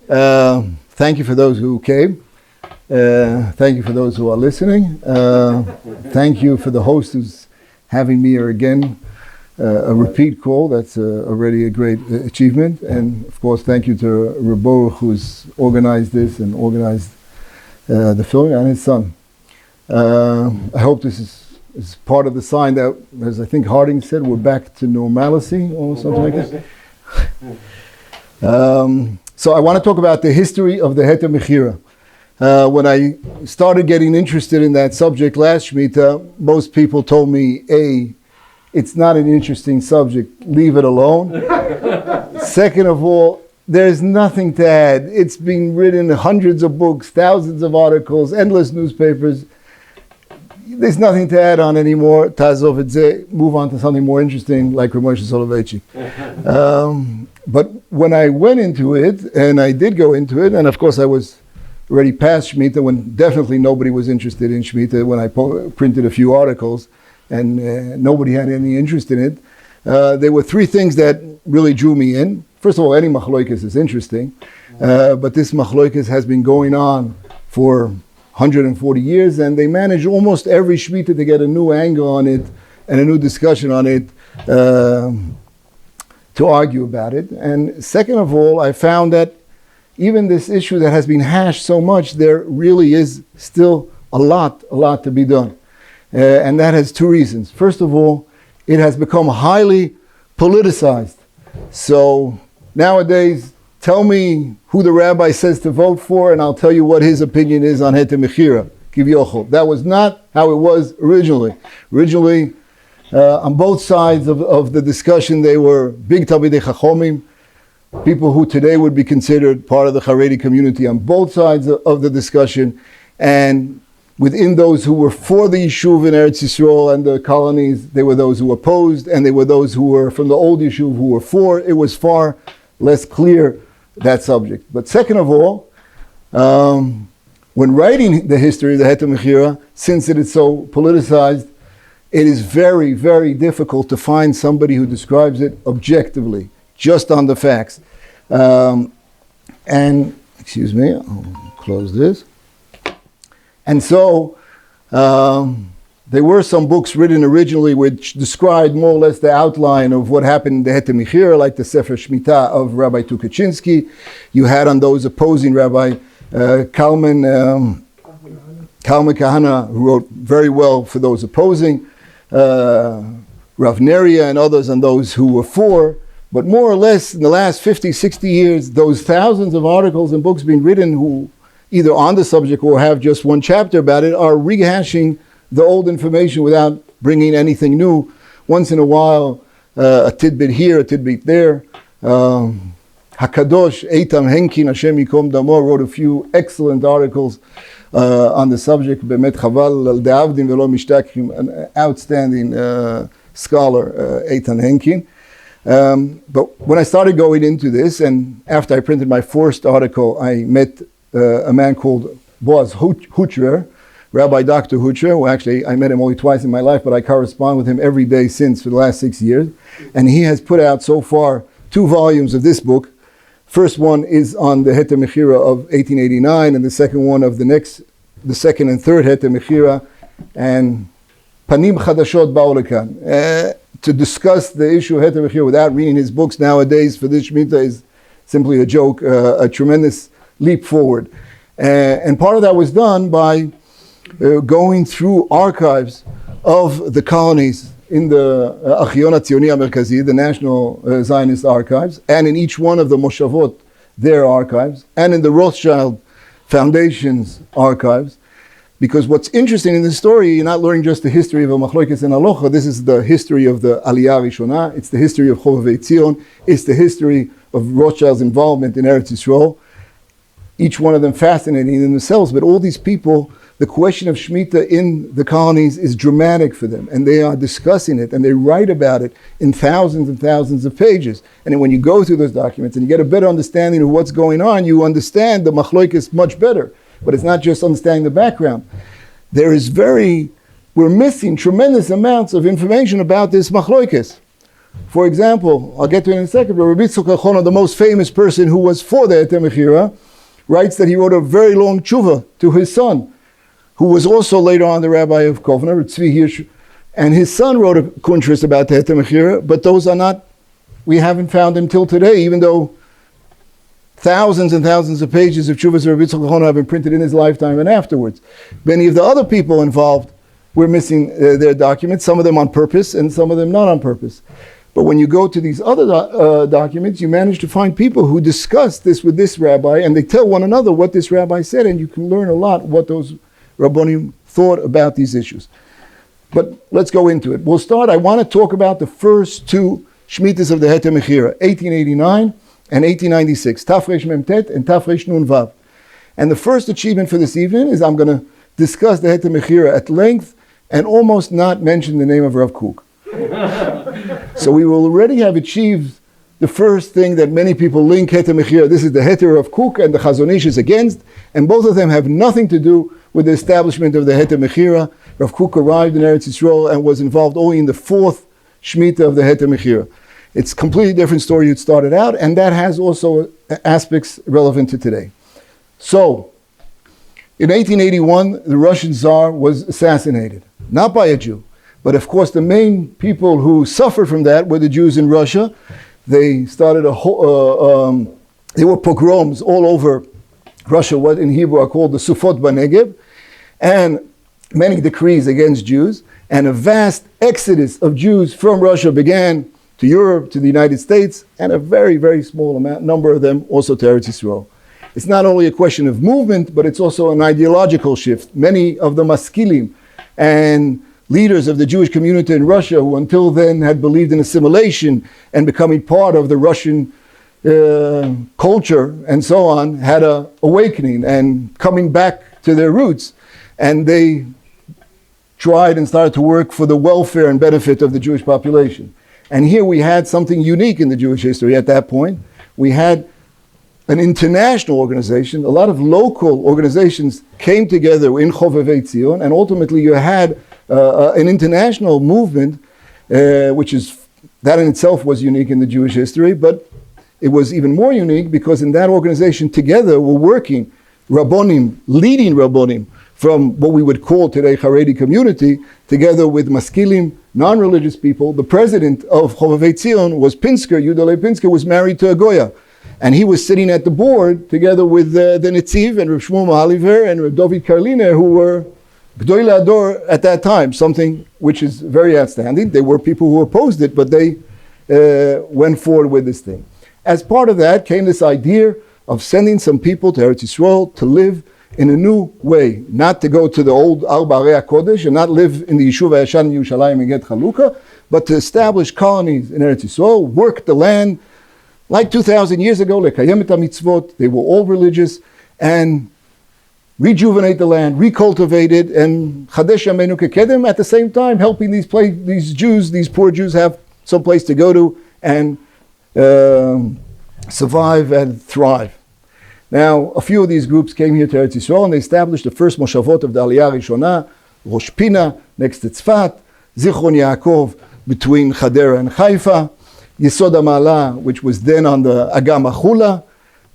Thank you for those who came. Thank you for those who are listening. Thank you for the host who's having me here again. A repeat call, that's already a great achievement. And of course, thank you to Rebo, who's organized this and organized the film, and his son. I hope this is part of the sign that, as I think Harding said, we're back to normalcy or something like that. So I want to talk about the history of the Heter Mechirah. When I started getting interested in that subject last Shmitah, most people told me, A, it's not an interesting subject, leave it alone. Second of all, there's nothing to add. It's been written hundreds of books, thousands of articles, endless newspapers. There's nothing to add on anymore. Tazov et zeh, move on to something more interesting like Ramosha Soloveitchik. But when I went into it, and I did go into it, and of course I was already past Shmitah when definitely nobody was interested in Shmitah, when I printed a few articles and nobody had any interest in it. There were three things that really drew me in. First of all, any machloikis is interesting, but this machloikis has been going on for 140 years, and they manage almost every Shmitah to get a new angle on it and a new discussion on it, to argue about it. And second of all, I found that even this issue that has been hashed so much, there really is still a lot to be done. And that has two reasons. First of all, it has become highly politicized. So nowadays, tell me who the rabbi says to vote for, and I'll tell you what his opinion is on Heter Mechirah. Kivyochol. That was not how it was originally. Originally, on both sides of the discussion, they were big Talmidei Chachomim, people who today would be considered part of the Haredi community on both sides of the discussion. And within those who were for the Yishuv in Eretz Yisrael and the colonies, there were those who opposed, and there were those who were from the old Yishuv who were for. It was far less clear, that subject. But second of all, when writing the history of the Heter Mechirah, since it is so politicized, it is very, very difficult to find somebody who describes it objectively, just on the facts. And, excuse me, I'll close this. And so, there were some books written originally which described more or less the outline of what happened in the Heter Mechirah, like the Sefer Shmitah of Rabbi Tukachinsky. You had on those opposing Rabbi Kalman Kahana, who wrote very well for those opposing, Rav Neria and others on those who were for. But more or less in the last 50, 60 years, those thousands of articles and books being written who either on the subject or have just one chapter about it are rehashing the old information without bringing anything new. Once in a while, a tidbit here, a tidbit there. Hakadosh Eitan Henkin Hashem Yikom Damo wrote a few excellent articles on the subject. Bemet Chaval al Deavdim Velo Mishtakim, an outstanding scholar, Eitan Henkin. But when I started going into this, and after I printed my first article, I met a man called Boaz Heter, Rabbi Dr. Heter, who actually I met him only twice in my life, but I correspond with him every day since for the last 6 years. And he has put out so far 2 volumes of this book. First one is on the Heter Mechirah of 1889, and the second one of the second and third Heter Mechirah, and Panim Chadashot Ba'u Lekan. To discuss the issue of Heter Mechirah without reading his books nowadays for this Shmitah is simply a joke, a tremendous leap forward. And part of that was done by going through archives of the colonies in the Achion HaTzioni HaMerkazi, the National Zionist Archives, and in each one of the Moshavot, their archives, and in the Rothschild Foundation's archives. Because what's interesting in this story, you're not learning just the history of a Machloikis and Alocha. This is the history of the Aliyah Rishonah. It's the history of Chovevei Tzion. It's the history of Rothschild's involvement in Eretz Yisrael. Each one of them fascinating in themselves, but all these people, the question of Shmitah in the colonies is dramatic for them, and they are discussing it, and they write about it in thousands and thousands of pages. And then when you go through those documents and you get a better understanding of what's going on, you understand the Machloikis much better. But it's not just understanding the background. We're missing tremendous amounts of information about this Machloikis. For example, I'll get to it in a second, but Rabbi Yitzchak Elchanan, the most famous person who was for the Heter mechira, writes that he wrote a very long tshuva to his son, who was also later on the rabbi of Kovner, Tzvi Hirsch, and his son wrote a kuntris about the Heter mechira, but those are not, we haven't found them till today, even though thousands and thousands of pages of tshuvas of Rabbi Yitzchak Elchanan have been printed in his lifetime and afterwards. Many of the other people involved were missing their documents, some of them on purpose and some of them not on purpose. But when you go to these other documents, you manage to find people who discuss this with this rabbi, and they tell one another what this rabbi said, and you can learn a lot what those rabbonim thought about these issues. But let's go into it. We'll start. I want to talk about the first two shemitahs of the Heter mechira, 1889 and 1896, Tafresh Memtet and Tafresh Nun Vav. And the first achievement for this evening is I'm going to discuss the Heter mechira at length and almost not mention the name of Rav Kook. So we will already have achieved the first thing that many people link Heter mechira. This is the Heter of Kook and the Chazon Ish is against, and both of them have nothing to do with the establishment of the Heter mechira. Rav Kook arrived in Eretz Yisrael and was involved only in the fourth shemitah of the Heter mechira. It's a completely different story it started out, and that has also aspects relevant to today. So, in 1881, the Russian Tsar was assassinated, not by a Jew. But of course, the main people who suffered from that were the Jews in Russia. They started there were pogroms all over Russia, what in Hebrew are called the Sufot Banegev, and many decrees against Jews. And a vast exodus of Jews from Russia began to Europe, to the United States, and a very, very small number of them also to Eretz Yisrael. It's not only a question of movement, but it's also an ideological shift. Many of the maskilim and leaders of the Jewish community in Russia, who until then had believed in assimilation and becoming part of the Russian culture and so on, had an awakening and coming back to their roots. And they tried and started to work for the welfare and benefit of the Jewish population. And here we had something unique in the Jewish history at that point. We had an international organization. A lot of local organizations came together in Chovevei Tzion, and ultimately you had an international movement, which is, that in itself was unique in the Jewish history, but it was even more unique because in that organization together were working Rabbonim, leading Rabbonim from what we would call today Haredi community, together with Maskilim, non-religious people. The president of Chovevei Tzion was Pinsker. Yudale Pinsker was married to a Goya. And he was sitting at the board together with the Netziv and Rav Shmuel Mahaliver and Rav David Karliner, who were G'dolei Ador at that time, something which is very outstanding. They were people who opposed it, but they went forward with this thing. As part of that came this idea of sending some people to Eretz Yisrael to live in a new way, not to go to the old Arba Arei HaKodesh and not live in the Yishuv HaYashan in Yerushalayim and get Chalukah, but to establish colonies in Eretz Yisrael, work the land like 2,000 years ago, lekayem et mitzvot. They were all religious, and rejuvenate the land, recultivate it, and chadesh yameinu kekedem, at the same time helping these Jews, these poor Jews, have some place to go to and survive and thrive. Now, a few of these groups came here to Eretz Yisrael, and they established the first moshavot of the Aliyah Rishona, Rosh Pina, next to Tzfat, Zichron Yaakov, between Hadera and Haifa, Yesod HaMa'ala, which was then on the Agam Achula,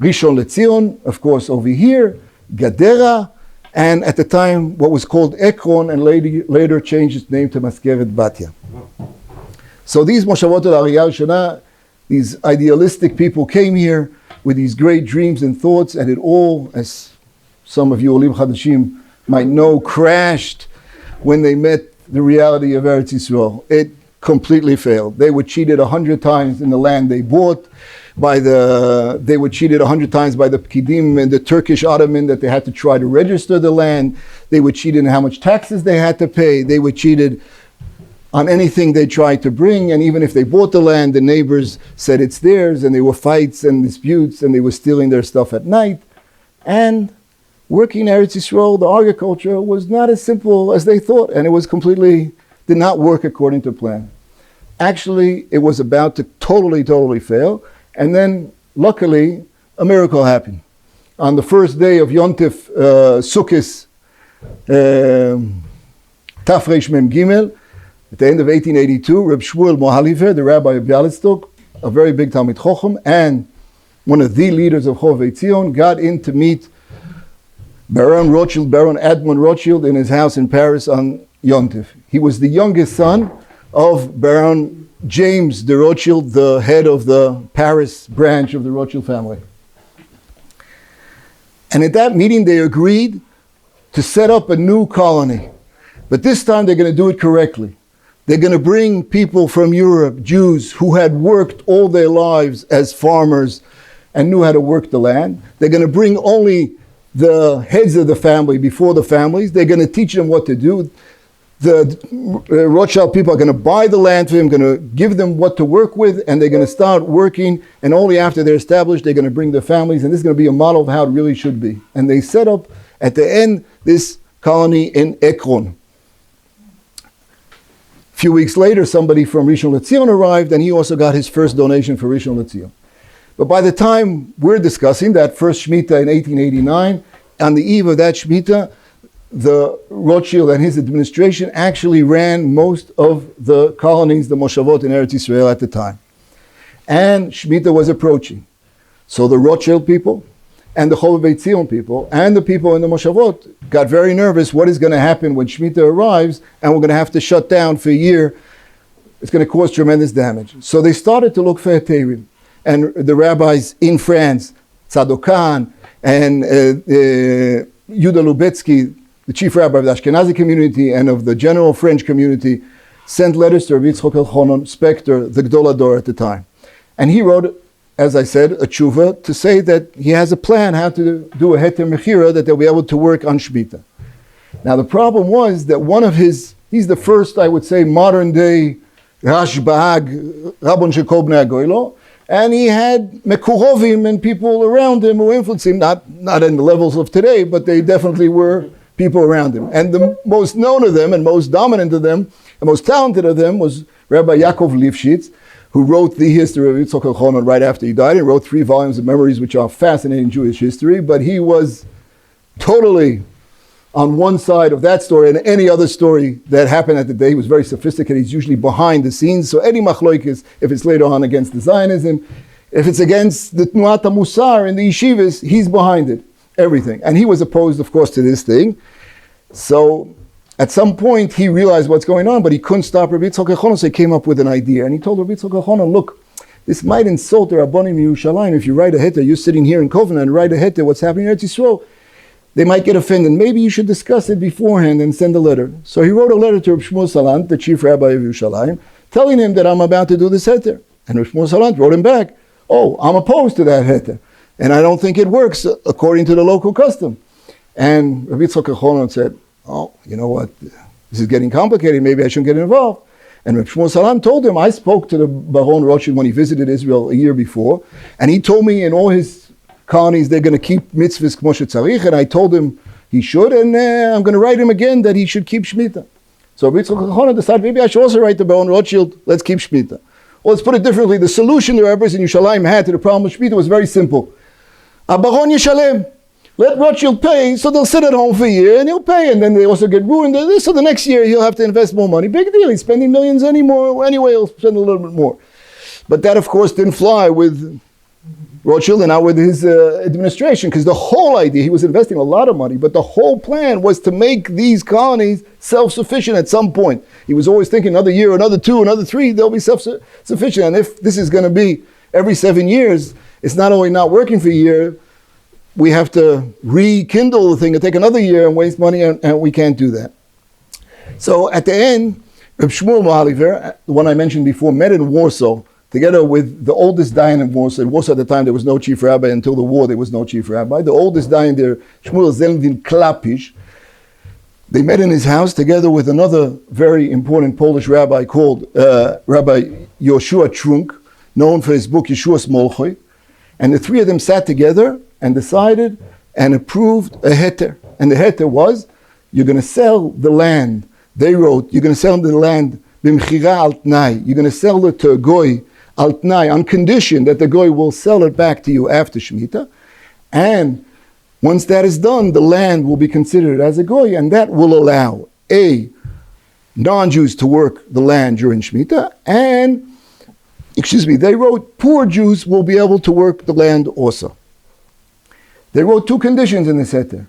Rishon LeZion, of course, over here, Gadera, and at the time what was called Ekron, and later changed its name to Maskeret Batya. So these Moshavot al Aliyah Rishona, these idealistic people came here with these great dreams and thoughts, and it all, as some of you Olim Chadashim might know, crashed when they met the reality of Eretz Yisrael. It completely failed. They were cheated 100 times in the land they bought. They were cheated 100 times by the Pkidim and the Turkish Ottoman, that they had to try to register the land. They were cheated in how much taxes they had to pay. They were cheated on anything they tried to bring, and even if they bought the land, the neighbors said it's theirs, and there were fights and disputes, and they were stealing their stuff at night. And working in Eretz Yisrael, the agriculture was not as simple as they thought, and it was did not work according to plan. Actually, it was about to totally fail, and then luckily a miracle happened. On the first day of Yontif Sukkis Tafresh Mem Gimel, At the end of 1882, Reb Shmuel Mohaliver, the rabbi of Bialystok, a very big Talmid Chochem, and one of the leaders of Chovei Tzion, got in to meet Baron Rothschild, Baron Edmund Rothschild, in his house in Paris on Yontif. He was the youngest son of Baron James de Rothschild, the head of the Paris branch of the Rothschild family. And at that meeting, they agreed to set up a new colony. But this time, they're going to do it correctly. They're going to bring people from Europe, Jews who had worked all their lives as farmers and knew how to work the land. They're going to bring only the heads of the family before the families. They're going to teach them what to do. The Rothschild people are going to buy the land for them, going to give them what to work with, and they're going to start working. And only after they're established, they're going to bring their families. And this is going to be a model of how it really should be. And they set up, at the end, this colony in Ekron. A few weeks later, somebody from Rishon LeZion arrived, and he also got his first donation for Rishon LeZion. But by the time we're discussing that first shemitah in 1889, on the eve of that shemitah, the Rothschild and his administration actually ran most of the colonies, the moshavot in Eretz Yisrael at the time. And shemitah was approaching. So the Rothschild people and the Chovei Tzion people and the people in the moshavot got very nervous. What is going to happen when shemitah arrives and we're going to have to shut down for a year? It's going to cause tremendous damage. So they started to look for Heterim. And the rabbis in France, Tzadokan and Yuda Lubetsky, the chief rabbi of the Ashkenazi community and of the general French community, sent letters to Rabbi Yitzchok Elchanan Spector, the Gdol Ador at the time. And he wrote, as I said, a tshuva to say that he has a plan how to do a Heter mechira, that they'll be able to work on shemitah. Now the problem was that he's the first, I would say, modern day Rash Bahag, Rabban Shekol Bnei Agoylo, and he had Mekurovim and people around him who influenced him, not in the levels of today, but they definitely were people around him. And the most known of them and most dominant of them, and most talented of them was Rabbi Yaakov Lifshitz, who wrote the history of Yitzchok Elchanan right after he died, and wrote 3 volumes of memories which are fascinating Jewish history, but he was totally on one side of that story and any other story that happened at the day. He was very sophisticated. He's usually behind the scenes. So any machloikis, if it's later on against the Zionism, if it's against the Tnuat HaMusar in the yeshivas, he's behind it, everything. And he was opposed, of course, to this thing. So at some point he realized what's going on, but he couldn't stop Rabbi Yitzchok Elchanan, so he came up with an idea. And he told Rabbi Yitzchok Elchanan, look, this might insult the Rabbanim Yerushalayim. If you write a Heter, you're sitting here in Kovna and write a Heter, what's happening in Eretz Yisrael, they might get offended. Maybe you should discuss it beforehand and send a letter. So he wrote a letter to Reb Shmuel Salant, the chief rabbi of Yerushalayim, telling him that I'm about to do this Heter. And Reb Shmuel Salant wrote him back, oh, I'm opposed to that Heter. And I don't think it works according to the local custom. And Rabbi Yitzchok Elchanan said, oh, you know what, this is getting complicated, maybe I shouldn't get involved. And Reb Shmuel Salant told him, I spoke to the Baron Rothschild when he visited Israel a year before, and he told me in all his colonies they're going to keep mitzvahs kmo shetzarich, and I told him he should, and I'm going to write him again that he should keep shemitah. So Rabbi Yitzchok Elchanan decided, maybe I should also write to Baron Rothschild, let's keep shemitah. Well, let's put it differently. The solution the rabbis in Yerushalayim had to the problem of shemitah was very simple. Baron Yishalem, let Rothschild pay, so they'll sit at home for a year and he'll pay, and then they also get ruined. So the next year he'll have to invest more money. Big deal, he's spending millions anymore. Anyway, he'll spend a little bit more. But that, of course, didn't fly with Rothschild and not with his administration, because the whole idea, he was investing a lot of money, but the whole plan was to make these colonies self-sufficient at some point. He was always thinking another year, another 2, another 3, they'll be self-sufficient. And if this is going to be every 7 years, it's not only not working for a year, we have to rekindle the thing and take another year and waste money, and we can't do that. So at the end, Reb Shmuel Mohaliver, the one I mentioned before, met in Warsaw, together with the oldest dayan in Warsaw. In Warsaw at the time there was no chief rabbi. Until the war there was no chief rabbi. The oldest dayan there, Shmuel Zelvin Klapish, they met in his house together with another very important Polish rabbi called Rabbi Yoshua Trunk, known for his book Yeshua Smolchoi. And the 3 of them sat together and decided and approved a Heter. And the Heter was, you're going to sell the land. They wrote, you're going to sell the land b'mechira al tnai. You're going to sell it to a goy al tnai, on condition that the goy will sell it back to you after shemitah. And once that is done, the land will be considered as a goy, and that will allow non-Jews to work the land during Shmitah, and, they wrote poor Jews will be able to work the land also. They wrote two conditions in this Heter.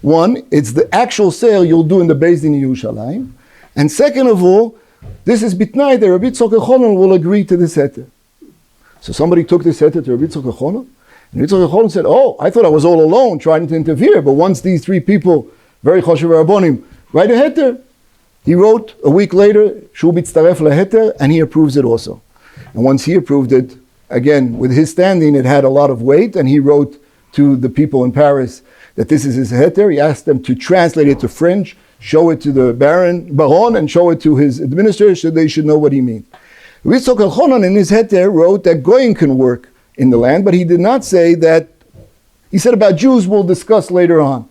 One, it's the actual sale you'll do in the Beis Din in Yerushalayim, and second of all, this is bitnai that Rabbi Yitzchak Elchanan will agree to this Heter. So somebody took this Heter to Rabbi Yitzchak Elchanan, and Rabbi Yitzchak Elchanan said, oh, I thought I was all alone trying to interfere, but once these three people, very choshev rabbonim, write a Heter, he wrote a week later, Shu bitztaref leheter, and he approves it also. And once he approved it, again, with his standing, it had a lot of weight, and he wrote to the people in Paris that this is his Heter. He asked them to translate it to French, show it to the Baron, and show it to his administrators so they should know what he means. Rabbi Yitzchak Elchanan in his Heter wrote that Goyim can work in the land, but he did not say that, he said about Jews we'll discuss later on.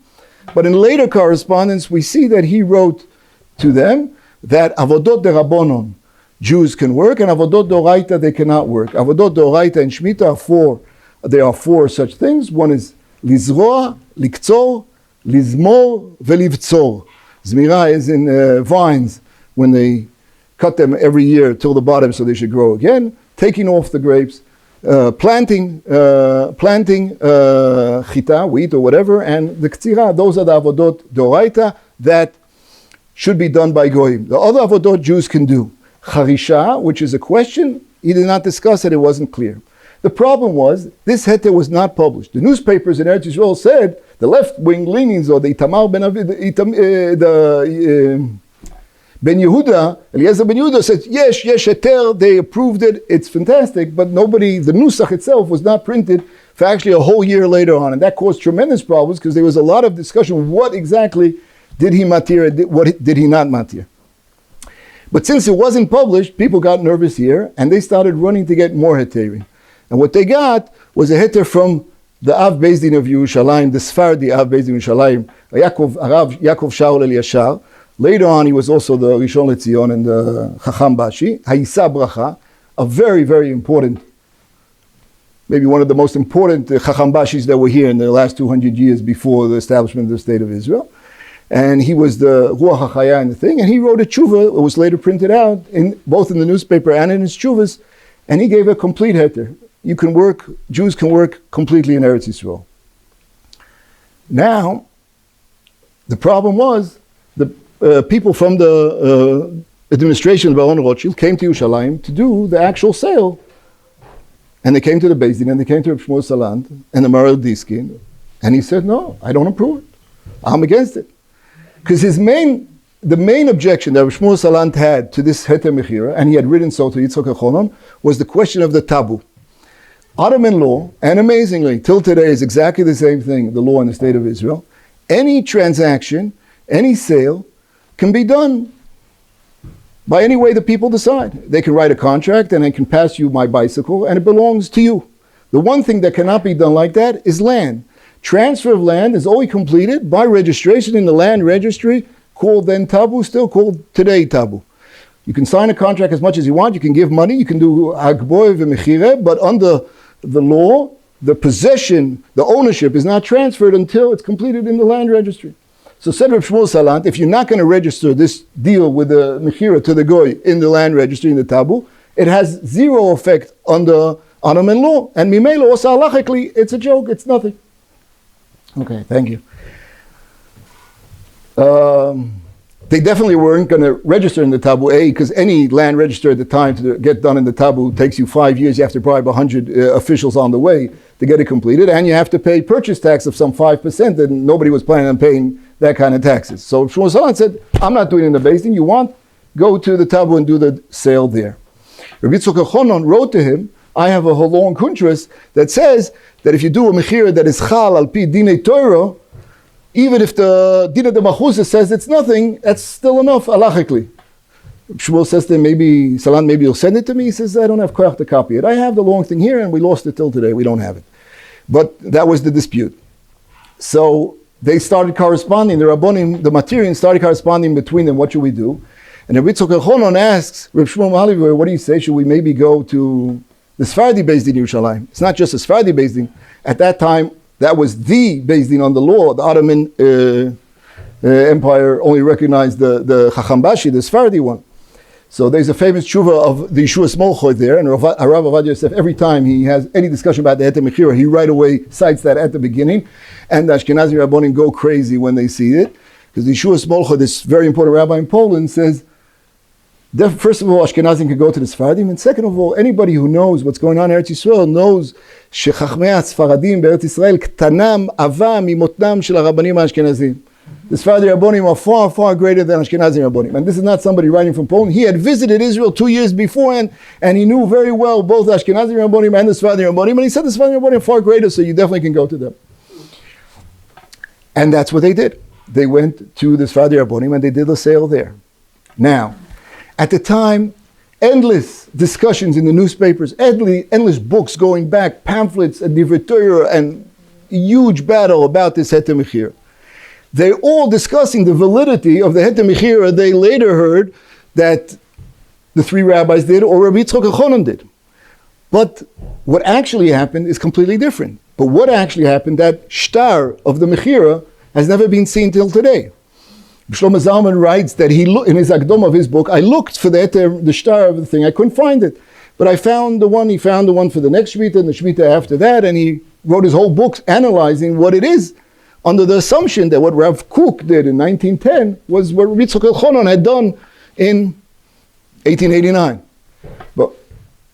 But in later correspondence, we see that he wrote to them that Avodot de Rabbonon, Jews can work, and Avodot Doraita they cannot work. Avodot Doraita and Shmitah there are four such things. One is Lizroa, Liktzor, Lizmor, Velivtzor. Zmira is in vines, when they cut them every year till the bottom so they should grow again. Taking off the grapes, planting chita, wheat or whatever, and the ktsira, those are the Avodot Doraita that should be done by Goyim. The other Avodot Jews can do. Charisha, which is a question, he did not discuss it, it wasn't clear. The problem was, this Heter was not published. The newspapers in Eretz Yisrael said, the left-wing leanings, or the Itamar Ben Yehuda, Eliezer Ben Yehuda said, yes, Heter, they approved it, it's fantastic, but nobody, the Nusach itself was not printed for actually a whole year later on, and that caused tremendous problems, because there was a lot of discussion, what exactly did he matir, what did he not matir? But since it wasn't published, people got nervous here, and they started running to get more Heterim. And what they got was a Heter from the Av Beis Din of Yerushalayim, the Sephardi Av Beis Din of Yerushalayim, Yaakov Shaul Eliashar. Later on, he was also the Rishon LeZion and the Chacham Bashi, Hayisa Bracha, a very, very important, maybe one of the most important Chacham Bashis that were here in the last 200 years before the establishment of the State of Israel. And he was the Ruach HaChaya in the thing, and he wrote a tshuva. It was later printed out, both in the newspaper and in his tshuvas, and he gave a complete Heter. You can work, Jews can work completely in Eretz Yisrael. Now, the problem was, the people from the administration of Baron Rothschild came to Yerushalayim to do the actual sale. And they came to the Beis Din, and they came to Reb Shmuel Salant and the Maral Diskin, and he said, no, I don't approve it. I'm against it. Because the main objection that Reb Shmuel Salant had to this Heter Mechira, and he had written so to Yitzchak Elchanan, was the question of the tabu. Ottoman law, and amazingly, till today is exactly the same thing, the law in the State of Israel. Any transaction, any sale, can be done by any way the people decide. They can write a contract and I can pass you my bicycle and it belongs to you. The one thing that cannot be done like that is land. Transfer of land is only completed by registration in the land registry, called then tabu, still called today tabu. You can sign a contract as much as you want, you can give money, you can do agboy v'mechira, but under the law, the possession, the ownership is not transferred until it's completed in the land registry. So said Reb Shmuel Salant, if you're not going to register this deal with the mechira to the goy in the land registry, in the tabu, it has zero effect under Ottoman law. And mimelo, also halachically, it's a joke, it's nothing. Okay, thank you. They definitely weren't going to register in the tabu, because any land register at the time to get done in the tabu takes you 5 years. You have to bribe 100 officials on the way to get it completed, and you have to pay purchase tax of some 5%, and nobody was planning on paying that kind of taxes. So Shmuel Salant said, I'm not doing it in the Beis Din. You want, go to the tabu and do the sale there. Rabbi Yitzchak Elchanan wrote to him, I have a long kuntras that says that if you do a mechira that is chal al pi dinei Torah, even if the Dina de Machusa says it's nothing, that's still enough halachically. Shmuel says to him, maybe Salant, maybe you'll send it to me. He says, I don't have koyach to copy it. I have the long thing here, and we lost it till today. We don't have it. But that was the dispute. So they started corresponding. The Rabbonim, the Materians, started corresponding between them. What should we do? And Rabbi Yitzchak Elchanan asks Reb Shmuel Mahalevi, what do you say? Should we maybe go to the Sephardi Beis Din Yerushalayim? It's not just a Sephardi Beis Din. At that time, that was the Beis Din on the law, the Ottoman Empire only recognized the Chacham Bashi, the Sephardi one. So there's a famous tshuva of the Yeshua Smolchoy there, and Rav Ovadia Yosef, every time he has any discussion about the Heter mechira, he right away cites that at the beginning, and the Ashkenazi Rabbonim go crazy when they see it, because the Yeshua Smolchoy, this very important rabbi in Poland, says, first of all, Ashkenazim can go to the Sephardim, and second of all, anybody who knows what's going on in Eretz Yisrael knows shechachmei Sfaradim be'Eretz Yisrael ktanam ava mimotnam shel harabanim ha'Ashkenazim. The Sephardi Rabbonim are far, far greater than Ashkenazi Rabbonim. And this is not somebody writing from Poland. He had visited Israel 2 years beforehand, and he knew very well both Ashkenazi Rabbonim and the Sephardi Rabbonim, and he said the Sephardi Rabbonim are far greater, so you definitely can go to them. And that's what they did. They went to the Sephardi Rabbonim, and they did a sale there. Now, at the time, endless discussions in the newspapers, endless books going back, pamphlets and divrei Torah, and a huge battle about this Heter mechira. They're all discussing the validity of the Heter mechira. They later heard that the three rabbis did, or Rabbi Yitzchak Elchanan did. But what actually happened is completely different. But what actually happened, that shtar of the mechira has never been seen till today. Shlomo Zalman writes that in his Akdom of his book, I looked for the shtar of the thing, I couldn't find it. But I found the one, he found the one for the next shemitah and the shemitah after that, and he wrote his whole book analyzing what it is, under the assumption that what Rav Kook did in 1910 was what Rabbi Yitzchak Elchanan had done in 1889. But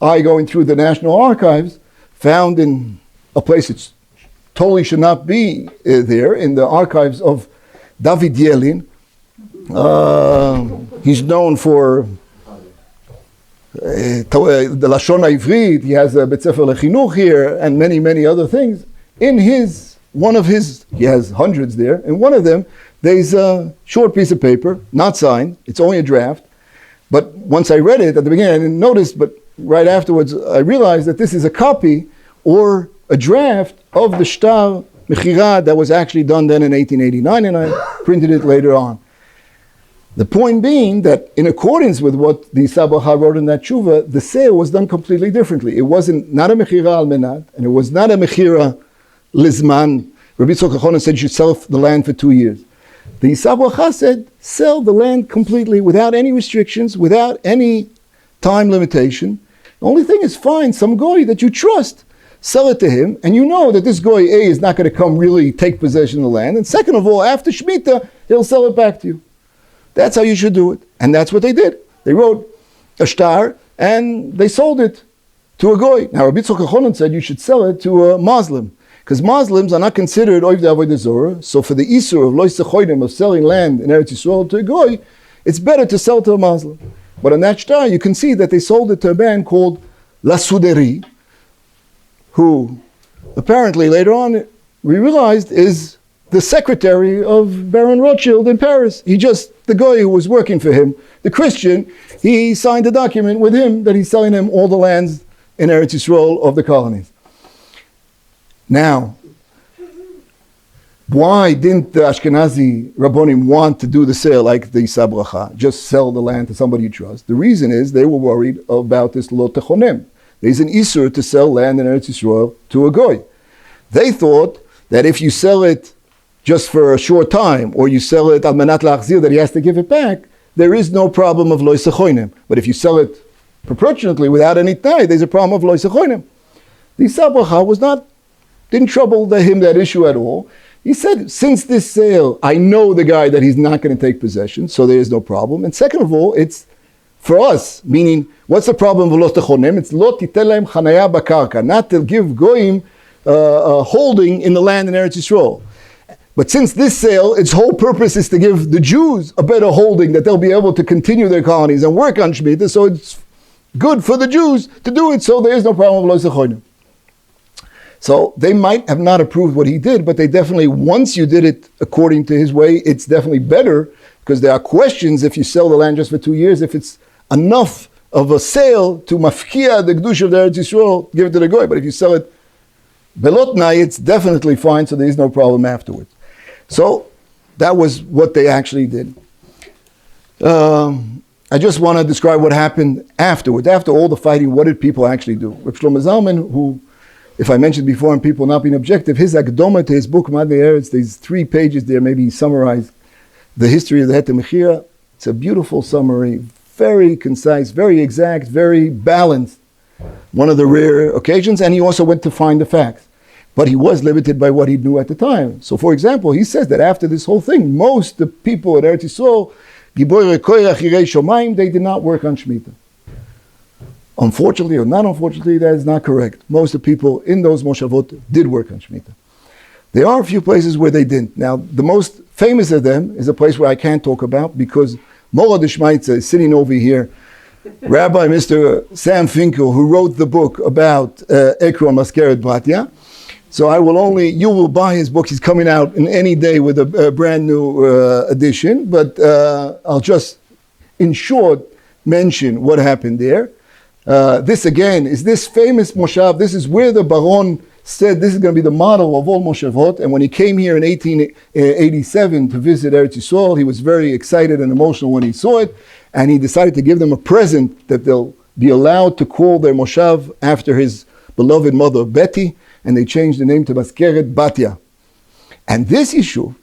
I, going through the National Archives, found in a place it totally should not be there, in the archives of David Yelin. He's known for the Lashon HaIvrit. He has a Bet Sefer Lechinuch here, and many, many other things. In he has hundreds there, and one of them, there's a short piece of paper, not signed, it's only a draft, but once I read it at the beginning, I didn't notice, but right afterwards, I realized that this is a copy or a draft of the shtar mechira that was actually done then in 1889, and I printed it later on. The point being that in accordance with what the Sabacha wrote in that tshuva, the sale was done completely differently. It wasn't not a mechira al menat, and it was not a mechira Lizman. Rabbi Yitzchak Elchanan said you should sell the land for 2 years. The Sabacha said sell the land completely without any restrictions, without any time limitation. The only thing is find some goy that you trust, sell it to him, and you know that this goy A is not going to come really take possession of the land, and second of all, after shemitah, he'll sell it back to you. That's how you should do it. And that's what they did. They wrote a shtar and they sold it to a goy. Now Rabbi Yitzchak Elchanan said you should sell it to a Muslim, because Muslims are not considered oiv d'avodah zorah. So for the isur of lois sechoidim, of selling land in Eretz Yisrael to a goy, it's better to sell to a Muslim. But on that shtar, you can see that they sold it to a man called La Souderi, who apparently later on we realized is the secretary of Baron Rothschild in Paris. The guy who was working for him, the Christian, he signed a document with him that he's selling him all the lands in Eretz Yisrael of the colonies. Now, why didn't the Ashkenazi Rabbonim want to do the sale like the Sabracha, just sell the land to somebody you trust? The reason is they were worried about this lo techonem. There's an isur to sell land in Eretz Yisrael to a goy. They thought that if you sell it just for a short time, or you sell it al menat la'achzir, that he has to give it back, there is no problem of lo sechoinim. But if you sell it proportionately without any tie, there's a problem of lo sechoinim. The Sabracha didn't trouble him that issue at all. He said, since this sale, I know the guy that he's not going to take possession, so there is no problem. And second of all, it's for us, meaning, what's the problem of lo techonim? It's lo titel lahem chanaya bakarka, not to give goyim holding in the land in Eretz Yisrael. But since this sale, its whole purpose is to give the Jews a better holding, that they'll be able to continue their colonies and work on shemitah, so it's good for the Jews to do it, so there is no problem with lo sechoinim. So they might have not approved what he did, but they definitely, once you did it according to his way, it's definitely better, because there are questions if you sell the land just for 2 years, if it's enough of a sale to mafkia the Kedush of the Eretz Yisrael, give it to the goy. But if you sell it belotnai, it's definitely fine, so there is no problem afterwards. So that was what they actually did. I just want to describe what happened afterwards. After all the fighting, what did people actually do? Reb Shlomo Zalman, who, if I mentioned before, and people not being objective, his akdoma to his book, Madei Eretz, there's 3 pages there, maybe he summarized the history of the Heter Mechirah. It's a beautiful summary, very concise, very exact, very balanced. One of the rare occasions, and he also went to find the facts. But he was limited by what he knew at the time. So for example, he says that after this whole thing, most of the people at Eretz Yisrael, Giborei Koirach Yirei Shomayim, they did not work on shemitah. Unfortunately or not unfortunately, that is not correct. Most of the people in those moshavot did work on shemitah. There are a few places where they didn't. Now, the most famous of them is a place where I can't talk about because Mora de Shmitah is sitting over here. Rabbi Mr. Sam Finkel, who wrote the book about Ekron Maskeret Batya. So you will buy his book. He's coming out in any day with a brand new edition. But I'll just, in short, mention what happened there. This again is this famous moshav. This is where the Baron said this is going to be the model of all moshavot. And when he came here in 1887 to visit Eretz Yisrael, he was very excited and emotional when he saw it. And he decided to give them a present that they'll be allowed to call their moshav after his beloved mother Betty. And they changed the name to Maskeret Batya. And this issue,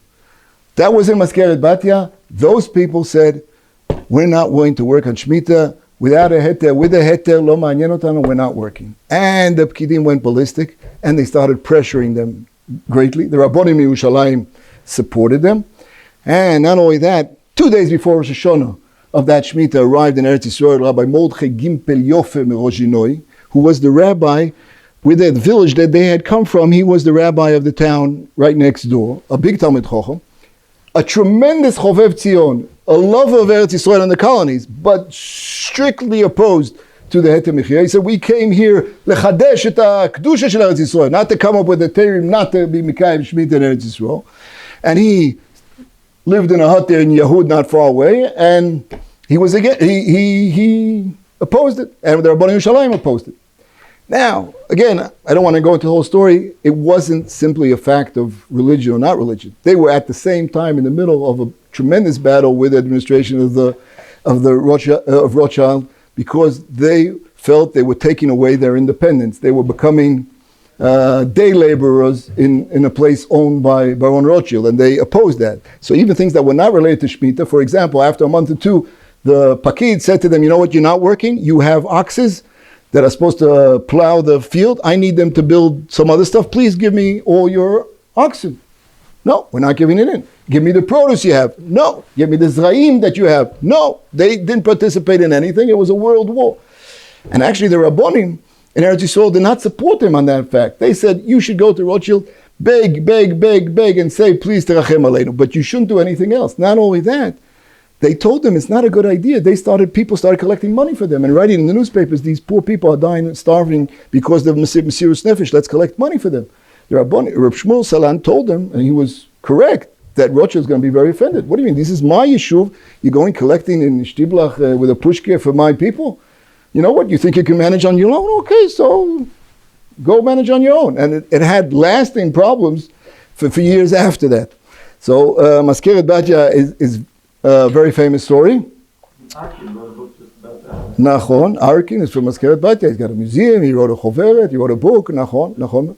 that was in Maskeret Batya, those people said, we're not willing to work on shemitah. Without a heter, with a heter, lo ma'anyen otanu, we're not working. And the pkidim went ballistic, and they started pressuring them greatly. The Rabbonim Yerushalayim supported them. And not only that, 2 days before Rosh Hashanah of that shemitah arrived in Eretz Yisrael, Rabbi Mordechai Gimpel Yofe Merozhinoi, who was the rabbi with the village that they had come from. He was the rabbi of the town right next door, a big Talmid Chacham, a tremendous Chovev Tzion, a lover of Eretz Yisrael and the colonies, but strictly opposed to the Heter Mechirah. He said, we came here lechadesh et kedusha shel Eretz Yisrael, not to come up with a terim, not to be mikayim shemitah in Eretz Yisrael. And he lived in a hut there in Yehud, not far away, and he was again. He opposed it, and the Rabbonim Yerushalayim opposed it. Now, again, I don't want to go into the whole story. It wasn't simply a fact of religion or not religion. They were at the same time in the middle of a tremendous battle with the administration of Rothschild because they felt they were taking away their independence. They were becoming day laborers in a place owned by Baron Rothschild, and they opposed that. So even things that were not related to shemitah, for example, after a month or two, the Pakid said to them, you know what, you're not working, you have oxes that are supposed to plow the field. I need them to build some other stuff. Please give me all your oxen. No, we're not giving it in. Give me the produce you have. No. Give me the zraim that you have. No. They didn't participate in anything. It was a world war. And actually the Rabbonim in Eretz Yisrael did not support him on that fact. They said, you should go to Rothschild, beg, and say, please terachem aleinu. But you shouldn't do anything else. Not only that, they told them it's not a good idea. People started collecting money for them and writing in the newspapers, these poor people are dying and starving because of Mesiras Nefesh. Let's collect money for them. The Reb Shmuel Salan told them, and he was correct, that Rothschild is going to be very offended. What do you mean? This is my yeshuv. You're going collecting in Shtiblach with a pushkir for my people? You know what? You think you can manage on your own? Okay, so go manage on your own. And it had lasting problems for years after that. So Maskeret Batya is a very famous story. Arkin wrote a book just about that. Nachon. Arkin is from Maskeret Batya. He's got a museum. He wrote a choveret. He wrote a book. Nachon.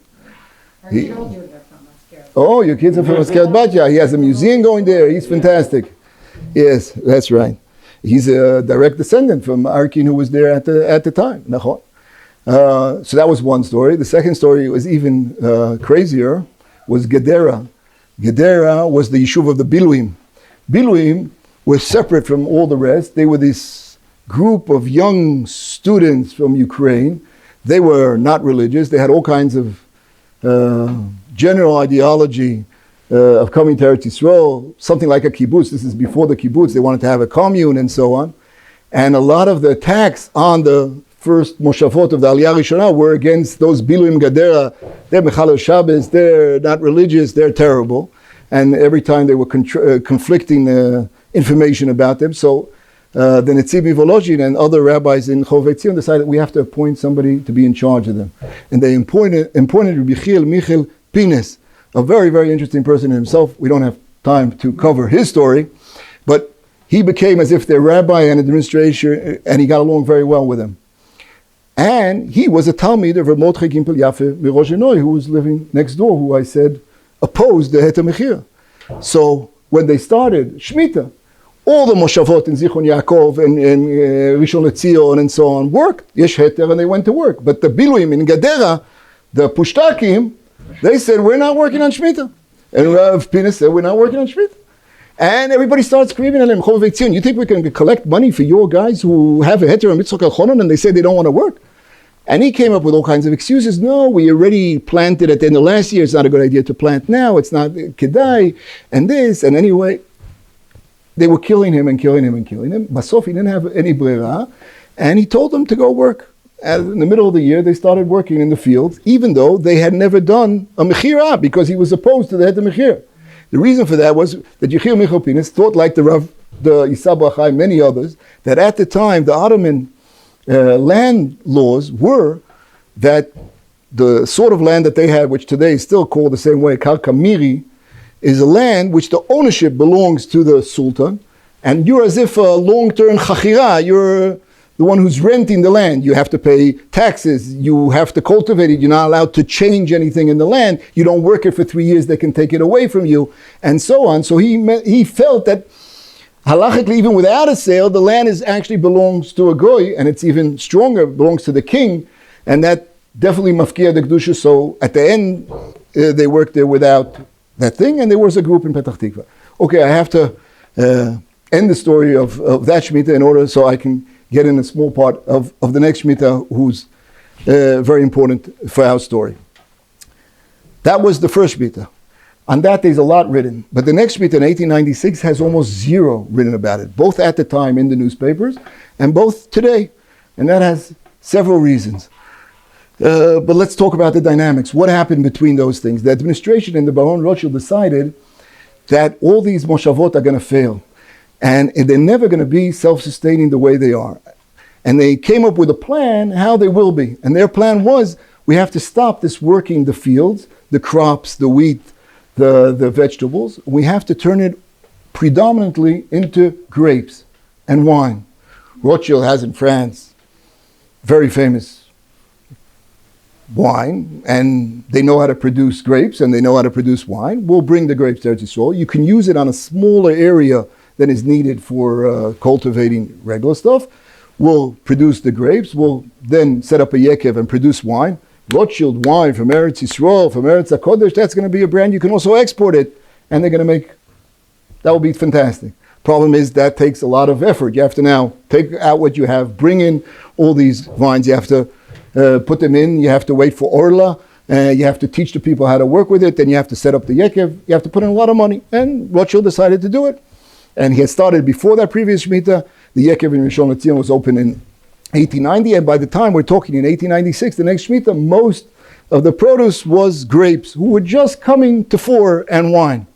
Our children are from Maskeret. Oh, your kids are from Maskeret Batya. He has a museum going there. He's fantastic. Yes, that's right. He's a direct descendant from Arkin, who was there at the time. Nachon. So that was one story. The second story was even crazier. Was Gedera. Gedera was the yeshuv of the Biluim. Biluim were separate from all the rest. They were this group of young students from Ukraine. They were not religious. They had all kinds of general ideology of coming to Eretz Yisrael, something like a kibbutz. This is before the kibbutz. They wanted to have a commune and so on. And a lot of the attacks on the first moshavot of the Aliyah Rishonah were against those Biluim Gadera. They're Mechalel Shabbos, they're not religious, they're terrible. And every time they were conflicting information about them. So the Netziv Volozhin and other rabbis in Chovei Tzion decided we have to appoint somebody to be in charge of them. And they appointed Rabbi Michel Pines, a very, very interesting person himself. We don't have time to cover his story, but he became as if their rabbi and administrator, and he got along very well with them. And he was a Talmid of Reb Mordechai Gimpel Yafe Mirozhinoi, who was living next door, who I said opposed the Heter Mechirah. So when they started Shmitah, all the Moshavot in Zichron Yaakov and Rishon LeZion and so on worked. Yesh Heter, and they went to work. But the Biluim in Gadera, the Pushtakim, they said, we're not working on Shmitah. And Rav Pina said, we're not working on Shmitah. And everybody started screaming at him, you think we can collect money for your guys who have a Heter and Mitzvah Colonial and they say they don't want to work? And he came up with all kinds of excuses. No, we already planted at the end of last year. It's not a good idea to plant now. It's not Kedai and this. And anyway, they were killing him and killing him and killing him. Basof, he didn't have any brera. And he told them to go work. And in the middle of the year, they started working in the fields, even though they had never done a mechira, because he was opposed to the Heter mechira. The reason for that was that Yechiel Michal Pinas thought, like the Rav, the Yisab Achai, many others, that at the time the Ottoman land laws were that the sort of land that they had, which today is still called the same way, Karka Miri, is a land which the ownership belongs to the Sultan, and you're as if a long-term chachira, you're the one who's renting the land. You have to pay taxes, you have to cultivate it, you're not allowed to change anything in the land, you don't work it for 3 years, they can take it away from you, and so on. So he felt that halachically, even without a sale, the land actually belongs to a goy, and it's even stronger, belongs to the king, and that definitely mafkia the kedusha. So at the end, they worked there without that thing, and there was a group in Petach Tikva. Okay, I have to end the story of that Shemitah in order so I can get in a small part of the next Shemitah, who's very important for our story. That was the first Shemitah. On that, there's a lot written. But the next Shemitah in 1896 has almost zero written about it, both at the time in the newspapers and both today. And that has several reasons. But let's talk about the dynamics. What happened between those things? The administration and the Baron Rothschild decided that all these moshavot are going to fail. And they're never going to be self-sustaining the way they are. And they came up with a plan how they will be. And their plan was, we have to stop this working the fields, the crops, the wheat, the vegetables. We have to turn it predominantly into grapes and wine. Rothschild has in France very famous wine, and they know how to produce grapes and they know how to produce wine. We'll bring the grapes to Eretz Yisrael. You can use it on a smaller area than is needed for cultivating regular stuff. We'll produce the grapes. We'll then set up a yekev and produce wine. Rothschild wine from Eretz Yisrael, from Eretz HaKodesh, that's going to be a brand. You can also export it, and they're going to make, that will be fantastic. Problem is that takes a lot of effort. You have to now take out what you have, bring in all these vines. You have to put them in. You have to wait for Orla. You have to teach the people how to work with it. Then you have to set up the yekev. You have to put in a lot of money. And Rothschild decided to do it. And he had started before that previous Shemitah. The yekev in Rishon LeZion was open in 1890, and by the time we're talking in 1896, the next Shemitah, most of the produce was grapes, who were just coming to fore, and wine.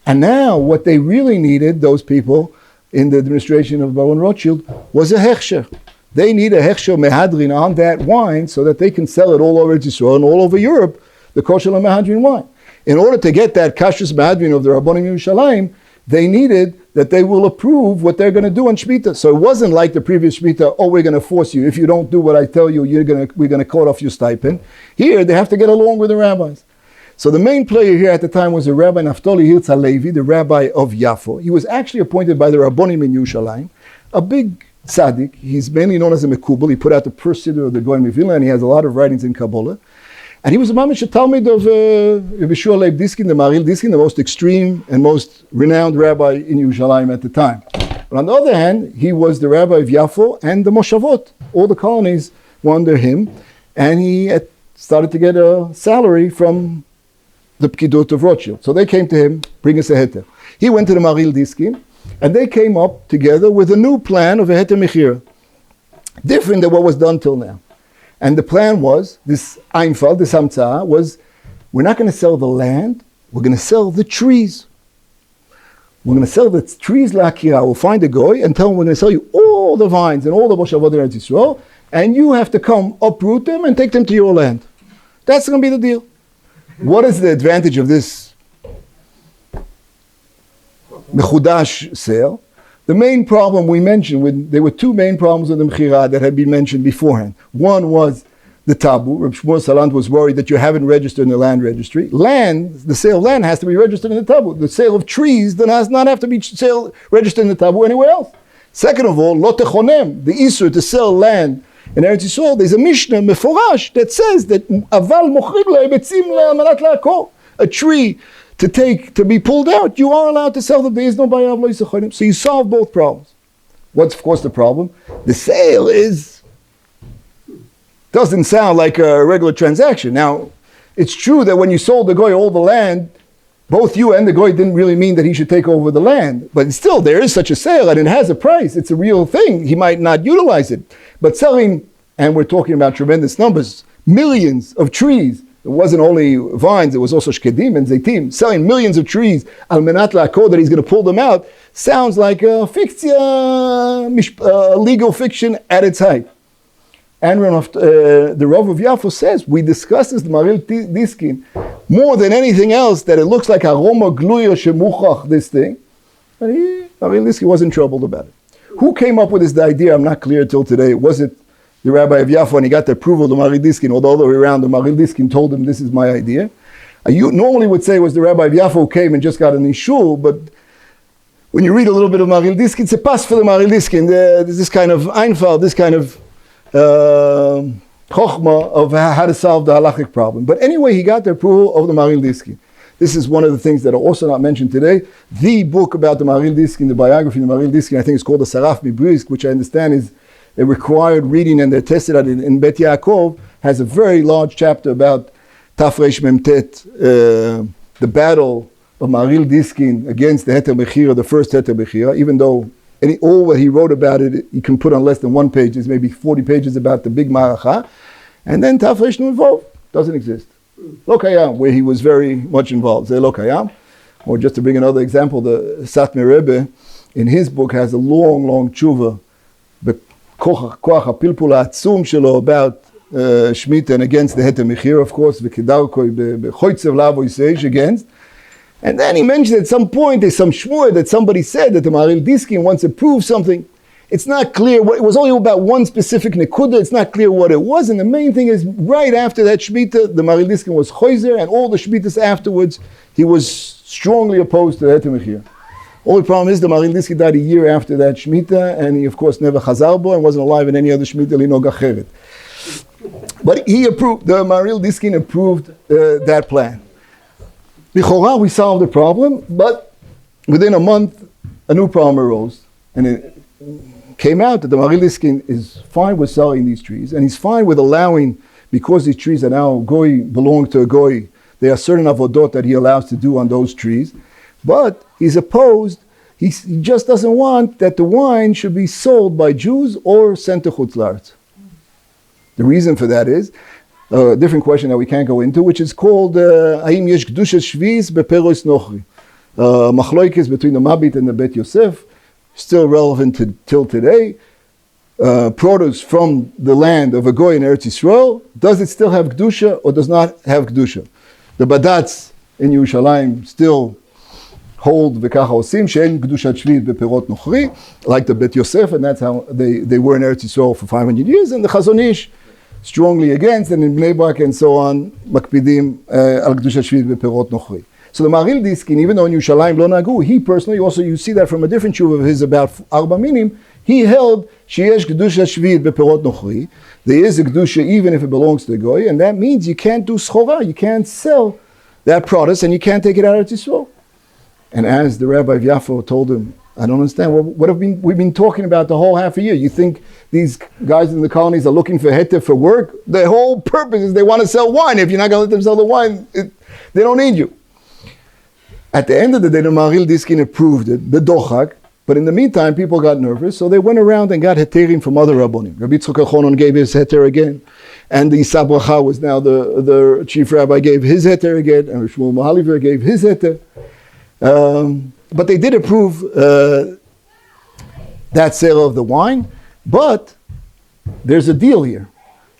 And now what they really needed, those people in the administration of Baron Rothschild, was a hechsher. They need a hechsher mehadrin on that wine so that they can sell it all over Israel and all over Europe, the kosher mehadrin wine. In order to get that kashrus mehadrin of the Rabbanim Yerushalayim, they needed that they will approve what they're going to do on Shmitah. So it wasn't like the previous Shmitah, oh, we're going to force you. If you don't do what I tell you, we're going to cut off your stipend. Here, they have to get along with the rabbis. So the main player here at the time was the Rabbi Naftali Hirtz HaLevi, the rabbi of Yafo. He was actually appointed by the Rabbonim in Yerushalayim, a big tzaddik. He's mainly known as a Mekubal. He put out the first siddur of the Goyim of Vilna, and he has a lot of writings in Kabbalah. And he was a mamish Talmud of Yeshua Leib Diskin, the Maril Diskin, the most extreme and most renowned rabbi in Yerushalayim at the time. But on the other hand, he was the rabbi of Yafo and the Moshavot. All the colonies were under him, and he started to get a salary from the Pkidut of Rothschild. So they came to him, bring us a Heter. He went to the Maril Diskin, and they came up together with a new plan of a Heter mechira, different than what was done till now. And the plan was, this Einfall, this Hamtzah, was, we're not going to sell the land, we're going to sell the trees. We're going to sell the trees la'akira. We'll find a goy and tell him we're going to sell you all the vines and all the moshavot in Eretz Yisrael, and you have to come uproot them and take them to your land. That's going to be the deal. What is the advantage of this mechudash sale? The main problem we mentioned, there were two main problems with the mechira that had been mentioned beforehand. One was the tabu. Reb Shmuel Salant was worried that you haven't registered in the land registry. The sale of land has to be registered in the tabu. The sale of trees does not have to be registered in the tabu anywhere else. Second of all, lo techonem, the isur to sell land in Eretz Yisrael, there's a Mishnah meforash that says that aval mochrid le'ebetzim le'amanat la'akor, a tree to be pulled out, you are allowed to sell them. There is no bayav lo yisachonim. So you solve both problems. What's of course the problem? The sale doesn't sound like a regular transaction. Now, it's true that when you sold the goy all the land, both you and the goy didn't really mean that he should take over the land. But still, there is such a sale and it has a price. It's a real thing. He might not utilize it. But selling, and we're talking about tremendous numbers, millions of trees. It wasn't only vines, it was also shkedim and zaitim. Selling millions of trees, al menat la'akor, that he's going to pull them out, sounds like a legal fiction at its height. And the Rav of Yafo says, we discussed this, the Maril Diskin, more than anything else, that it looks like aroma gluya shemuchach, this thing. But Maril Diskin wasn't troubled about it. Who came up with this idea? I'm not clear till today. Was it the Rabbi of Yafo, and he got the approval of the Maril Diskin, or the other way around, the Maril Diskin told him, this is my idea? You normally would say it was the Rabbi of Yafo who came and just got an ishur, but when you read a little bit of Maril Diskin, it's a pass for the Maril Diskin. There's this kind of einfall, this kind of chokhmah of how to solve the halachic problem. But anyway, he got the approval of the Maril Diskin. This is one of the things that are also not mentioned today. The book about the Maril Diskin, the biography of the Maril Diskin, I think it's called the Saraf Mibrisk, which I understand is a required reading, and they're tested at it in Bet Yaakov, has a very large chapter about Tafresh Memtet, the battle of Maril Diskin against the Heter Mechira, the first Heter Mechira, even though all what he wrote about it, you can put on less than one page. There's maybe 40 pages about the big Maracha. And then Tafresh Nunvov doesn't exist. Lo Kayam, where he was very much involved. Lo Kayam. Or just to bring another example, the Satmar Rebbe, in his book, has a long tshuva, Koach HaPilpul HaAtzum shelo, about Shmitah and against the Heter Mechira, of course, V'kedarkoi b'choitzev lavo yiseish, against. And then he mentioned at some point, there's some shmur that somebody said that the Maril Diskin wants to prove something. It's not clear, it was only about one specific nekuda, it's not clear what it was, and the main thing is, right after that Shmitah, the Maril Diskin was choizer, and all the Shmitahs afterwards, he was strongly opposed to the Heter Mechira. Only problem is the Maril Diskin died a year after that Shmitah, and he of course never chazar bo and wasn't alive in any other Shmitah linog acheret. But he approved, the Maril Diskin approved that plan. B'chorah, we solved the problem, but within a month, a new problem arose. And it came out that the Maril Diskin is fine with selling these trees, and he's fine with allowing, because these trees are now belong to a goy, there are certain avodot that he allows to do on those trees. But he's opposed, he just doesn't want that the wine should be sold by Jews or sent to Chutz La'aretz. The reason for that is a different question that we can't go into, which is called Haim Yesh Kedusha Shviz Beperos Nochri. Machloikis between the Mabit and the Bet Yosef, still relevant till today. Produce from the land of a goy in Eretz Yisrael, does it still have Kedusha or does not have Kedusha? The Badatz in Yerushalayim still hold v'kacha osim she'en kedushat shvit beperot nochri, like the Bet Yosef, and that's how they were in Eretz Yisrael for 500 years, and the Chazon Ish strongly against, and in Bnei Brak and so on, makpidim al kedushat shvit beperot nochri. So the Maril Diskin, even though in Yerushalayim lo nagu, he personally, also you see that from a different shuv of his about Arba Minim, he held sheyesh kedushat shvit beperot nochri. There is a kedusha even if it belongs to the goy, and that means you can't do schora, you can't sell that product, and you can't take it out of Eretz Yisrael. And as the Rabbi of Yafo told him, I don't understand, what have we've been talking about the whole half a year? You think these guys in the colonies are looking for Heter for work? The whole purpose is they want to sell wine. If you're not going to let them sell the wine, they don't need you. At the end of the day, the Maril Diskin approved it, the Dochak, but in the meantime, people got nervous, so they went around and got Heterim from other Rabbonim. Rabbi Tzchok Elchonon gave his Heter again, and the Yisab Bracha was now the chief rabbi gave his Heter again, and Shmuel Mahaliver gave his Heter. But they did approve that sale of the wine, but there's a deal here.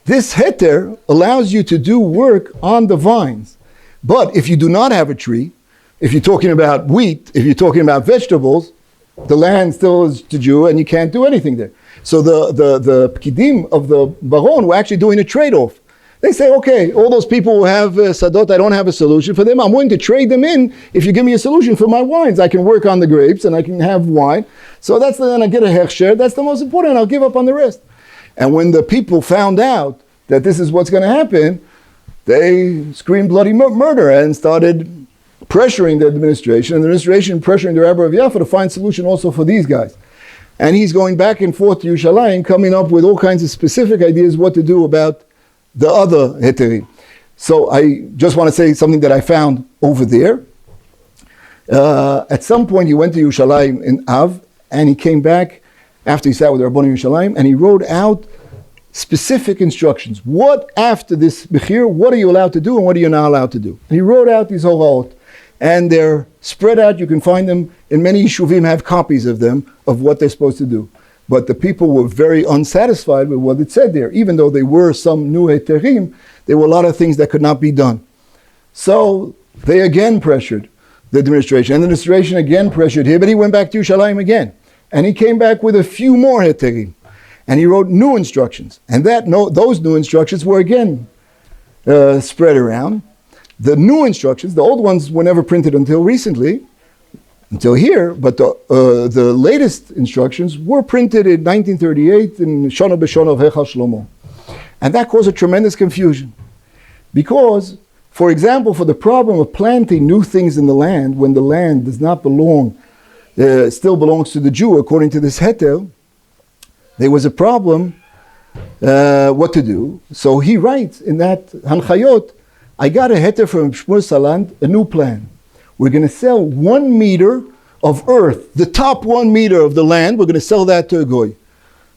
This heter allows you to do work on the vines, but if you do not have a tree, if you're talking about wheat, if you're talking about vegetables, the land still is to Jew and you can't do anything there. So the pkidim of the baron were actually doing a trade-off. They say, okay, all those people who have sadot, I don't have a solution for them. I'm willing to trade them in if you give me a solution for my wines. I can work on the grapes and I can have wine. So then I get a hechsher. That's the most important. I'll give up on the rest. And when the people found out that this is what's going to happen, they screamed bloody murder and started pressuring the administration. And the administration pressuring the Rabbi of Yaffa to find solution also for these guys. And he's going back and forth to Yerushalayim, coming up with all kinds of specific ideas what to do about the other heterim. So I just want to say something that I found over there. At some point he went to Yerushalayim in Av, and he came back after he sat with the Rabbanim in Yerushalayim, and he wrote out specific instructions. What after this mechira, what are you allowed to do and what are you not allowed to do? And he wrote out these hora'ot, and they're spread out. You can find them in many yeshuvim, have copies of them, of what they're supposed to do. But the people were very unsatisfied with what it said there. Even though there were some new heterim, there were a lot of things that could not be done. So they again pressured the administration. And the administration again pressured him, but he went back to Yerushalayim again. And he came back with a few more heterim. And he wrote new instructions. And those new instructions were again spread around. The new instructions, the old ones were never printed until recently, until here, but the latest instructions were printed in 1938 in Shana B'Shana of Hechal Shlomo. And that caused a tremendous confusion. Because, for example, for the problem of planting new things in the land, when the land does not belong, still belongs to the Jew, according to this Heter, there was a problem what to do. So he writes in that Hanchayot, I got a Heter from Shmuel Salant, a new plan. We're going to sell 1 meter of earth, the top 1 meter of the land, we're going to sell that to a goy.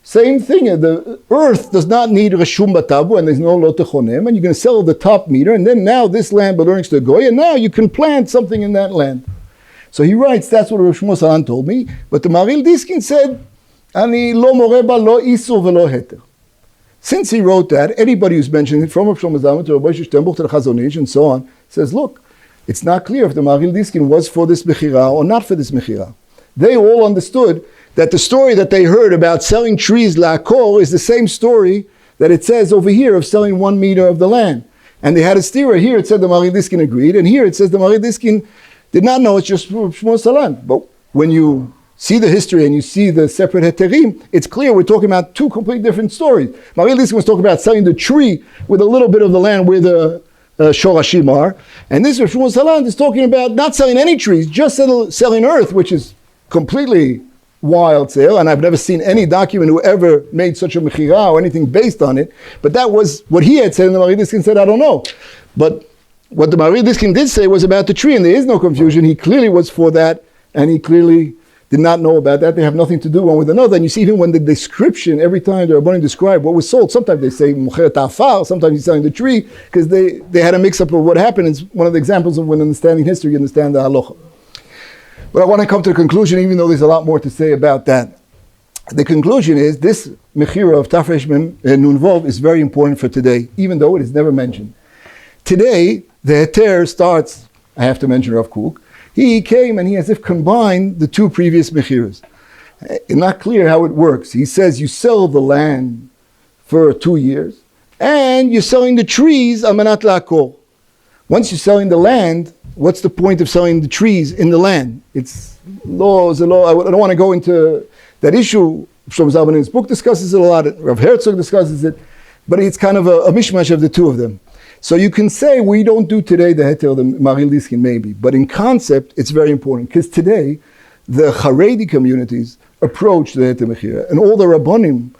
Same thing, the earth does not need reshum batabu, and there's no lo techonem, and you're going to sell the top meter, and then now this land belongs to a goy, and now you can plant something in that land. So he writes, that's what Rav Shmuel Salant told me, but the Maril Diskin said, Ani lo moreba lo isur velo heter. Since he wrote that, anybody who's mentioned it, from Rav Shlomo Zalman to Rabbi Shtembuch to the Chazon Ish and so on, says, look, it's not clear if the Maril Diskin was for this mechira or not for this mechira. They all understood that the story that they heard about selling trees la'akor is the same story that it says over here of selling 1 meter of the land. And they had a steerer. Here it said the Maril Diskin agreed, and here it says the Maril Diskin did not know, it's just Shmuel Salant. But when you see the history and you see the separate heterim, it's clear we're talking about two completely different stories. Maril Diskin was talking about selling the tree with a little bit of the land where the Shorashim are. And this Shmuel Salant is talking about not selling any trees, just selling earth, which is completely wild sale. And I've never seen any document who ever made such a mechira or anything based on it. But that was what he had said, and the Maril Diskin said, I don't know. But what the Maril Diskin did say was about the tree, and there is no confusion. He clearly was for that, and he clearly did not know about that. They have nothing to do one with another. And you see, even when the description, every time the Rabbanim describe what was sold, sometimes they say Mechirah Ta'afar, sometimes he's selling the tree, because they had a mix-up of what happened. It's one of the examples of when understanding history, you understand the halacha. But I want to come to the conclusion, even though there's a lot more to say about that. The conclusion is, this Mechira of Tafresh Mem Nun Vov is very important for today, even though it is never mentioned. Today, the Heter starts, I have to mention Rav Kook, he came and he as if combined the two previous mechiras. It's not clear how it works. He says you sell the land for 2 years and you're selling the trees amanat la'akor. Once you're selling the land, what's the point of selling the trees in the land? It's law, I don't want to go into that issue. Shlomo Zalman in his book discusses it a lot. Rav Herzog discusses it, but it's kind of a mishmash of the two of them. So you can say we don't do today the Heter, the Maril Diskin maybe, but in concept it's very important, because today the Haredi communities approach the Heter Mechira, and all the Rabbanim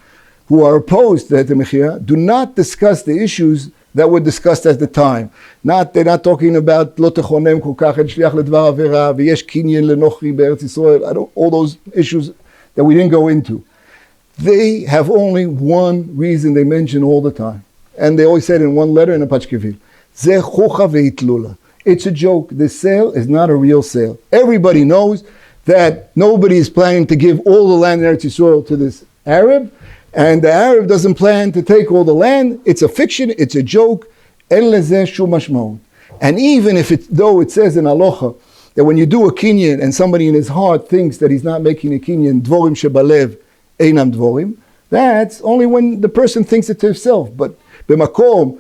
who are opposed to the Heter Mechira do not discuss the issues that were discussed at the time. They're not talking about lo techonem kol kach et shliach ledvar avera v'yesh kinyan lenochri be'eretz Yisrael, all those issues that we didn't go into. They have only one reason they mention all the time. And they always said in one letter in a Pachkevil, Zeh chocha veitlula. It's a joke. This sale is not a real sale. Everybody knows that nobody is planning to give all the land in Eretz Yisrael to this Arab, and the Arab doesn't plan to take all the land. It's a fiction, it's a joke. En lezeh shum mashmaut. And even if though it says in Aloha that when you do a kinyan and somebody in his heart thinks that he's not making a kinyan, dvorim shebalev einam dvorim, that's only when the person thinks it to himself. But במקום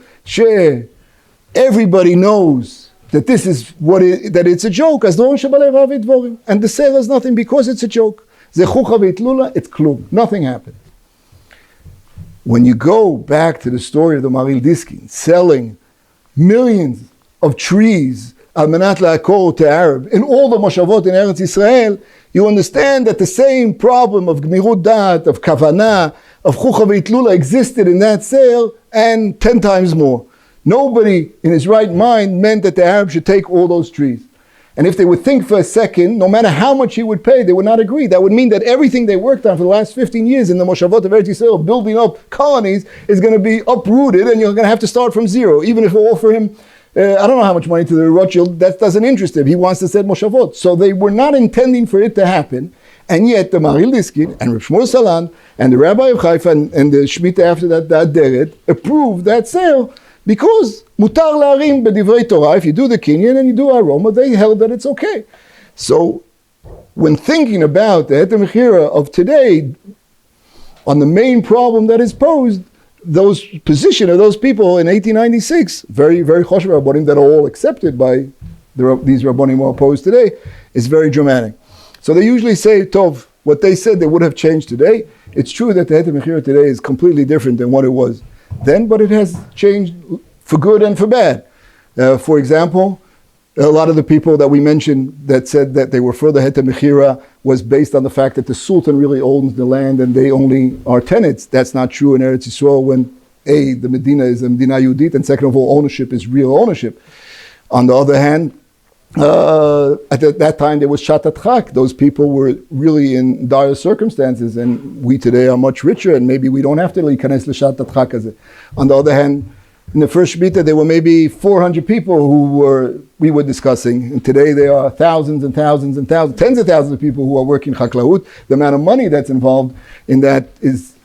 everybody knows that this is that it's a joke, אז דבורים שבלב אבי דבורים. And the sale is nothing because it's a joke. זה חוכא ואטלולא, it's כלום. Nothing happened. When you go back to the story of the Maril Diskin selling millions of trees al manat la'akor to Arab in all the moshavot in Eretz Yisrael, you understand that the same problem of gmirut da'at, of kavanah, of chukha v'itlula existed in that sale and 10 times more. Nobody in his right mind meant that the Arab should take all those trees. And if they would think for a second, no matter how much he would pay, they would not agree. That would mean that everything they worked on for the last 15 years in the moshavot of Eretz Yisrael, building up colonies, is going to be uprooted and you're going to have to start from zero. Even if we offer him, I don't know how much money to the Rothschild, that doesn't interest him. He wants to set moshavot. So they were not intending for it to happen. And yet the Maril Diskin and Rav Shmuel Salan and the Rabbi of Haifa and the Shmitah after that Deret approved that sale because mutar la'arim b'divrei Torah, if you do the kinyan and you do aroma, they held that it's okay. So when thinking about the Heter mechira of today, on the main problem that is posed, those position of those people in 1896, very, very choshev rabbonim that are all accepted by these rabbonim who are opposed today, is very dramatic. So they usually say, Tov, what they said they would have changed today. It's true that the Heter mechira today is completely different than what it was then, but it has changed for good and for bad. For example, a lot of the people that we mentioned that said that they were for the Heter mechira was based on the fact that the Sultan really owns the land and they only are tenants. That's not true in Eretz Yisrael when A, the Medina is a Medina Yehudit, and second of all, ownership is real ownership. On the other hand, at that time there was Shatat Chak. Those people were really in dire circumstances, and we today are much richer, and maybe we don't have to likanes l'Shatat Chak. On the other hand, in the first shemitah there were maybe 400 people we were discussing, and today there are thousands and thousands and thousands, tens of thousands of people who are working chaklaut. The amount of money that's involved in that is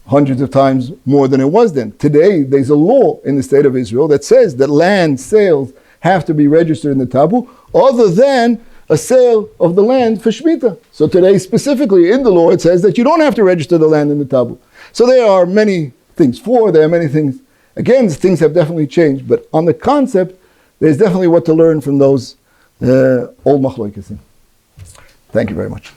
hundreds of times more than it was then. Today there's a law in the state of Israel that says that land sales have to be registered in the tabu, other than a sale of the land for shemitah. So today, specifically in the law, it says that you don't have to register the land in the tabu. So there are many things for, there are many things against. Things have definitely changed, but on the concept, there's definitely what to learn from those old machlokas. Thank you very much.